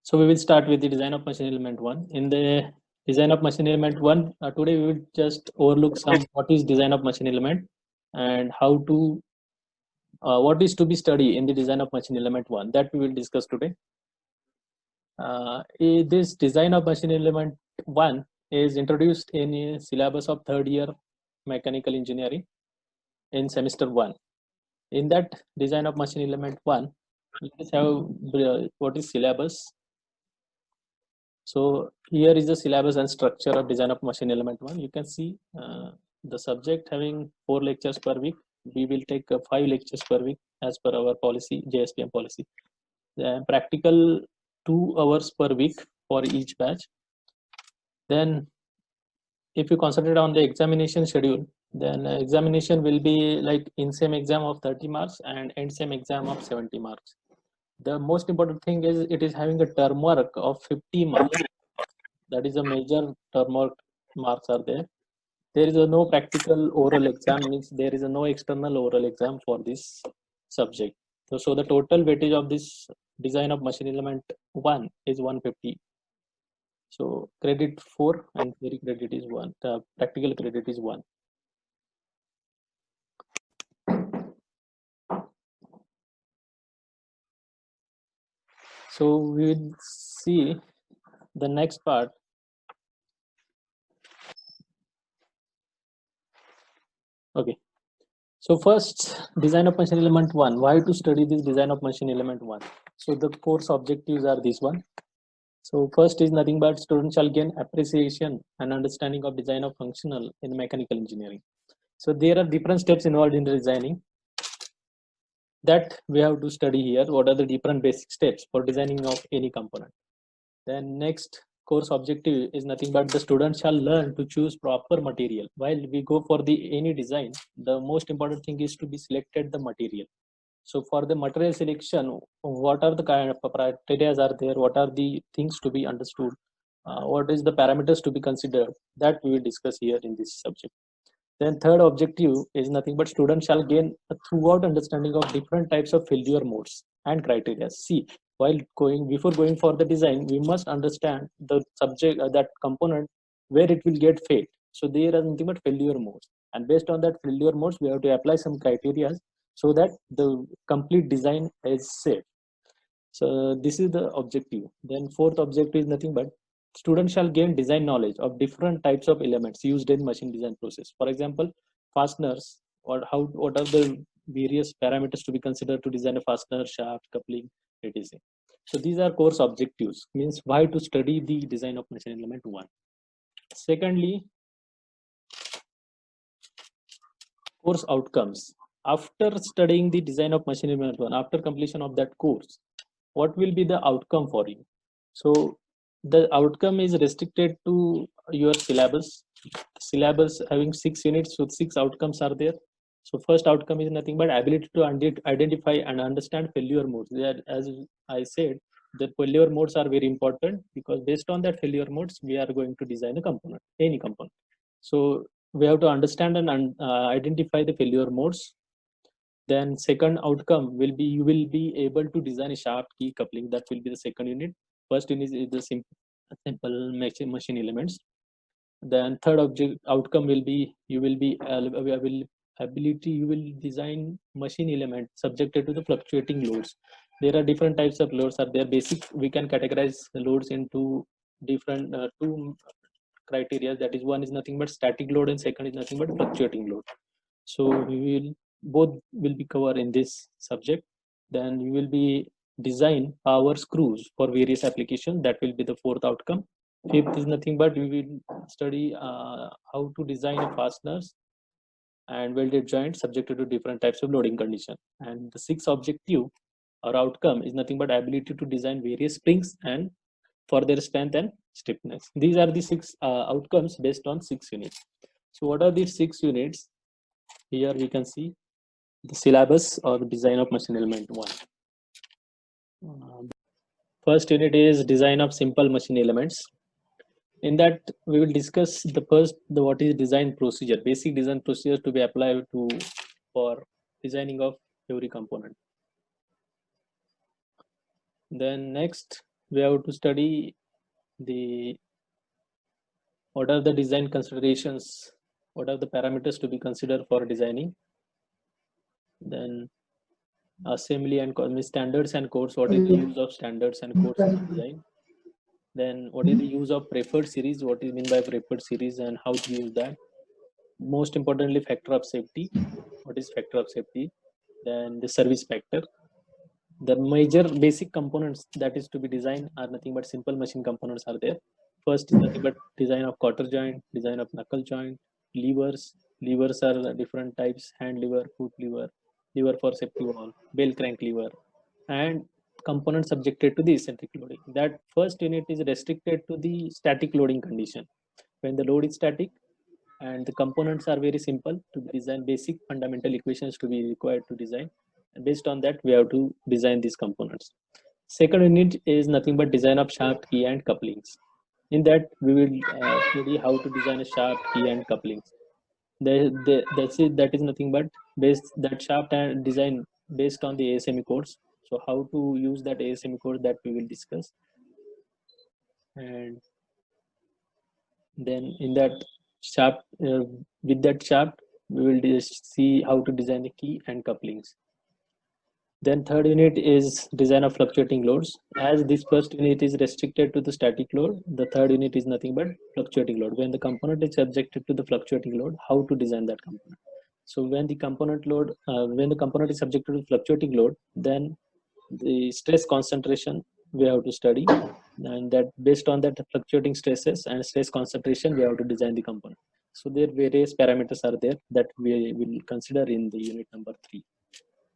So we will start with the design of machine element 1. In the design of machine element 1, today we will just overlook some what is design of machine element and how to what is to be studied in the design of machine element 1, that we will discuss today. This design of machine element 1 is introduced in a syllabus of third year mechanical engineering in semester 1. In that design of machine element 1, let us have what is syllabus. So here is the syllabus and structure of design of machine element 1. You can see the subject having 4 lectures per week. We will take 5 lectures per week as per our policy, JSPM policy. Practical 2 hours per week for each batch. Then if you concentrate on the examination schedule, then examination will be like in same exam of 30 marks and end same exam of 70 marks. The most important thing is it is having a term work of 50 marks. That is a major term work marks are there. There is no practical oral exam, means there is no external oral exam for this subject. So the total weightage of this design of machine element 1 is 150. So credit 4 and theory credit is 1. The practical credit is 1. So we will see the next part. Okay. So first, design of machine element 1. Why to study this design of machine element 1? So the course objectives are this one. So first is nothing but students shall gain appreciation and understanding of design of functional in mechanical engineering. So there are different steps involved in the designing that we have to study here. What are the different basic steps for designing of any component? Then next course objective is nothing but the students shall learn to choose proper material. While we go for the any design, the most important thing is to be selected the material. So for the material selection, what are the kind of criteria are there? What are the things to be understood? What is the parameters to be considered? That we will discuss here in this subject. Then third objective is nothing but students shall gain a throughout understanding of different types of failure modes and criteria. See, while before going for the design, we must understand the subject that component where it will get failed. So there are nothing but failure modes, and based on that failure modes, we have to apply some criteria so that the complete design is safe. So this is the objective. Then fourth objective is nothing but students shall gain design knowledge of different types of elements used in machine design process. For example, fasteners, or what are the various parameters to be considered to design a fastener, shaft, coupling, etc. So these are course objectives, means why to study the design of machine element 1. Secondly, course outcomes. After studying the design of machine element 1, after completion of that course, what will be the outcome for you? So the outcome is restricted to your syllabus. Syllabus having 6 units, so 6 outcomes are there. So first outcome is nothing but ability to identify and understand failure modes. That, as I said, the failure modes are very important because based on that failure modes, we are going to design a component, any component. So we have to understand and identify the failure modes. Then second outcome will be you will be able to design a shaft key coupling. That will be the second unit. First unit is the simple machine elements. Then third outcome will be you will be ability you will design machine element subjected to the fluctuating loads. There are different types of loads are there. Basic, we can categorize the loads into different two criteria. That is, one is nothing but static load and second is nothing but fluctuating load. So we will both will be covered in this subject. Then we will be design power screws for various applications. That will be the fourth outcome. Fifth is nothing but we will study how to design a fasteners and welded joints subjected to different types of loading condition. And the sixth objective or outcome is nothing but ability to design various springs and for their strength and stiffness. These are the 6 outcomes based on 6 units. So what are these 6 units? Here we can see the syllabus or design of machine element 1. First unit is design of simple machine elements. In that we will discuss the what is design procedure, basic design procedure to be applied to for designing of every component. Then next we have to study the what are the design considerations, what are the parameters to be considered for designing, then assembly and standards and codes, what is the use of standards and codes in design, then what is the use of preferred series, what is mean by preferred series and how to use that, most importantly factor of safety, what is factor of safety, then the service factor. The major basic components that is to be designed are nothing but simple machine components are there. First is nothing but design of quarter joint, design of knuckle joint, levers. Levers are different types: hand lever, foot lever, lever for safety valve, bell crank lever, and components subjected to the eccentric loading. That first unit is restricted to the static loading condition. When the load is static and the components are very simple to design, basic fundamental equations to be required to design. And based on that, we have to design these components. Second unit is nothing but design of shaft, key, and couplings. In that, we will study how to design a shaft, key, and couplings. That is nothing but based that shaft and design based on the ASME codes. So how to use that ASME code, that we will discuss. And then in that shaft, with that shaft, we will just see how to design the key and couplings. Then third unit is design of fluctuating loads. As this first unit is restricted to the static load, the third unit is nothing but fluctuating load. When the component is subjected to the fluctuating load, how to design that component. So when the component is subjected to fluctuating load, then the stress concentration we have to study, and that based on that fluctuating stresses and stress concentration, we have to design the component. So there various parameters are there that we will consider in the unit number 3.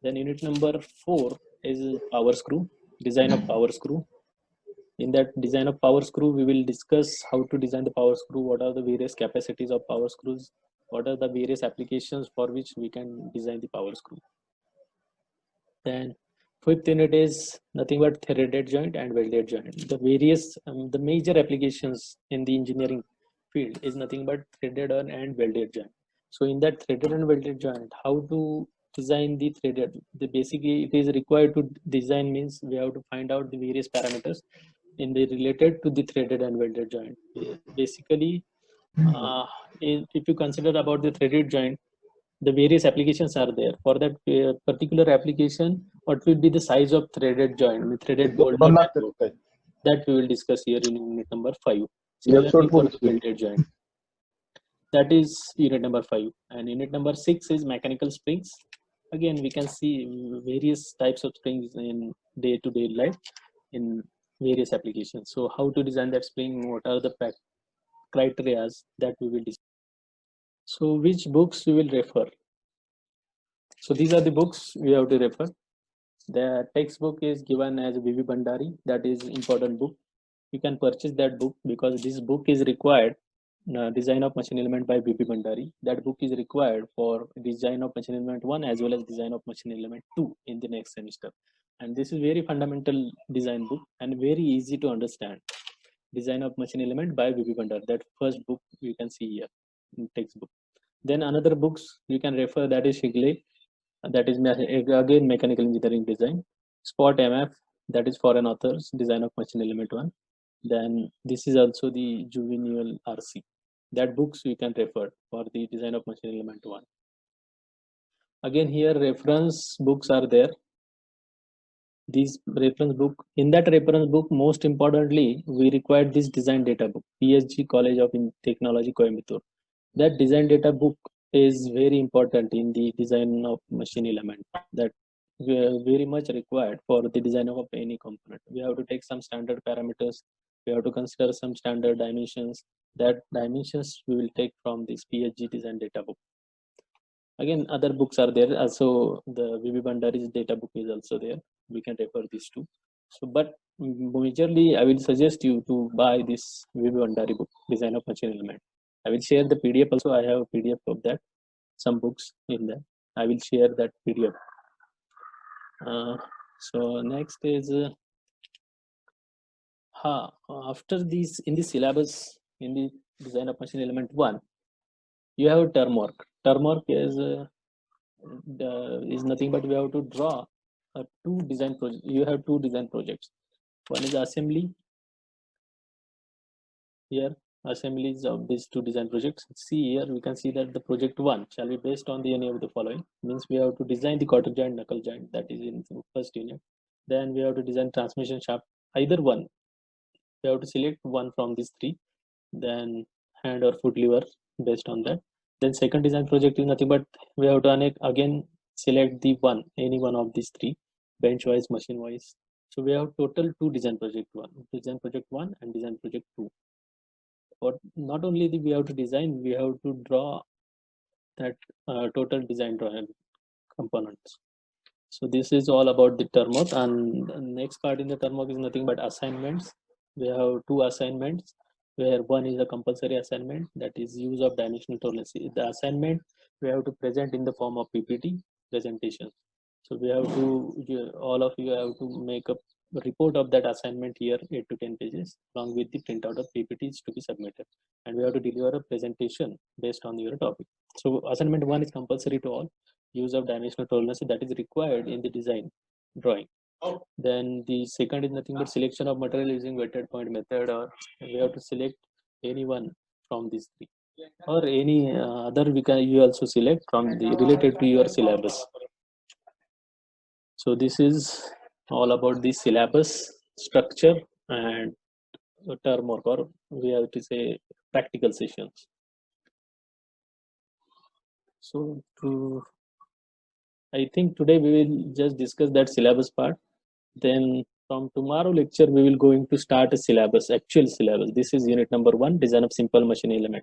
Then unit number 4 is power screw, design of power screw. In that design of power screw, we will discuss how to design the power screw, what are the various capacities of power screws, what are the various applications for which we can design the power screw. Then fifth unit is nothing but threaded joint and welded joint. The various, the major applications in the engineering field is nothing but threaded and welded joint. So in that threaded and welded joint, how to design the threaded? Basically, it is required to design means we have to find out the various parameters in the related to the threaded and welded joint. Basically, if you consider about the threaded joint, the various applications are there. For that particular application, what will be the size of threaded joint, the threaded boulder that we will discuss here in unit number 5. Similarly for welded joint, that is unit number 5. And unit number 6 is mechanical springs. Again, we can see various types of springs in day-to-day life in various applications. So how to design that spring, what are the criteria that we will discuss. So which books we will refer? So these are the books we have to refer. The textbook is given as V.V. Bhandari. That is important book. You can purchase that book because this book is required. Design of machine element by V.V. Bhandari. That book is required for design of machine element 1 as well as design of machine element 2 in the next semester. And this is very fundamental design book and very easy to understand. Design of machine element by V.V. Bhandari. That first book you can see here in textbook. Then another books you can refer, that is Shigley. That is again mechanical engineering design. Spot MF, that is foreign authors, design of machine element 1. Then this is also the Juvenile RC. That books we can refer for the design of machine element 1. Again here reference books are there. These reference book, in that reference book, most importantly, we require this design data book, PSG College of Technology, Coimbatore. That design data book is very important in the design of machine element. That very much required for the design of any component. We have to take some standard parameters. We have to consider some standard dimensions. That dimensions we will take from this PSG design data book. Again, other books are there. Also, the V.V. Bhandari's data book is also there. We can refer these two. So, but majorly, I will suggest you to buy this V.V. Bhandari book, Design of Machine Element. I will share the PDF also. I have a PDF of that. Some books in there. I will share that PDF. So next is after this in the syllabus in the design of machine element 1, you have term work. Term work is nothing but we have to draw two design projects. You have two design projects. One is assembly. Here, assemblies of these two design projects. See here, we can see that the project one shall be based on the any of the following. Means we have to design the quarter joint, knuckle joint, that is in first unit. Then we have to design transmission shaft, either one. We have to select one from these three. Then hand or foot lever based on that. Then second design project is nothing but we have to again select the one, any one of these three, bench wise, machine wise. So we have total two design project one and design project two. But not only we have to design, we have to draw that total design drawing components. So this is all about the term work, and the next part in the term work is nothing but assignments. We have two assignments where one is a compulsory assignment, that is use of dimensional tolerance. The assignment we have to present in the form of PPT presentation. So we have to, all of you have to make a report of that assignment here, 8 to 10 pages, along with the printout of PPTs to be submitted. And we have to deliver a presentation based on your topic. So assignment one is compulsory to all. Use of dimensional tolerance that is required in the design drawing. Then the second is nothing but selection of material using weighted point method, or we have to select any one from these three, or any other you also select from the related to your syllabus. So this is all about the syllabus structure and term work, or we have to say practical sessions. So I think today we will just discuss that syllabus part. Then from tomorrow lecture we will going to start a syllabus, actual syllabus. This is unit number 1, design of simple machine element.